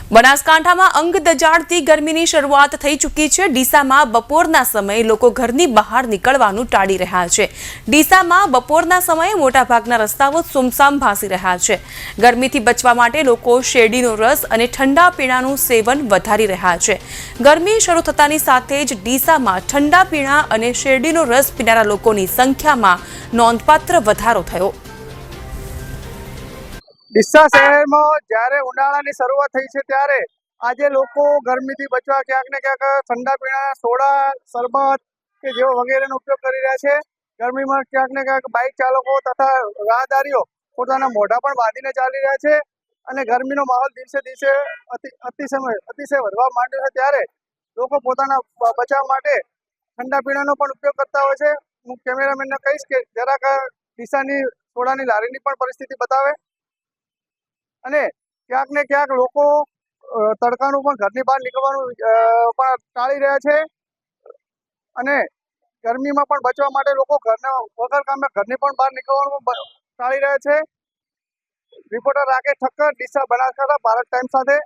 બનાસકાંઠામાં અંગ દજાડતી ગરમીની શરૂઆત થઈ ચૂકી છે। ડીસામાં બપોરના સમયે લોકો ઘરની બહાર નીકળવાનું ટાળી રહ્યા છે। ડીસામાં બપોરના સમયે મોટાભાગના રસ્તાઓ સુમસામ ભાસી રહ્યા છે। ગરમીથી બચવા માટે લોકો શેરડીનો રસ અને ઠંડા પીણાનું સેવન વધારી રહ્યા છે। ગરમી શરૂ થતાની સાથે જ ડીસામાં ઠંડા પીણા અને શેરડીનો રસ પીનારા લોકોની સંખ્યામાં નોંધપાત્ર વધારો થયો। ડીસા શહેરમાં જ્યારે ઉનાળાની શરૂઆત થઈ છે ત્યારે આજે લોકો ગરમીથી બચવા ક્યાંક ને ક્યાંક ઠંડા પીણા, સોડા, શરબત કે જેવો વગેરેનો ઉપયોગ કરી રહ્યા છે। ગરમીમાં ક્યાંક ને ક્યાંક બાઇક ચાલકો તથા રાહદારીઓ પોતાના મોઢા પણ બાંધીને ચાલી રહ્યા છે અને ગરમીનો માહોલ દિવસે દિવસે અતિશય વધવા માંડ્યો છે ત્યારે લોકો પોતાના બચાવ માટે ઠંડા પીણાનો પણ ઉપયોગ કરતા હોય છે। હું કેમેરામેનને કહીશ કે જરાક ડીસાની સોડાની લારીની પણ પરિસ્થિતિ બતાવે અને ક્યાંક ને ક્યાંક લોકો તડકાનું પણ ઘરની બહાર નીકળવાનું પણ ટાળી રહ્યા છે અને ગરમીમાં પણ બચવા માટે લોકો વગર કામે ઘરની પણ બહાર નીકળવાનું ટાળી રહ્યા છે। રિપોર્ટર રાકેશ ઠક્કર, ડીસા, બનાસકાંઠા, ભારત ટાઈમ્સ સાથે।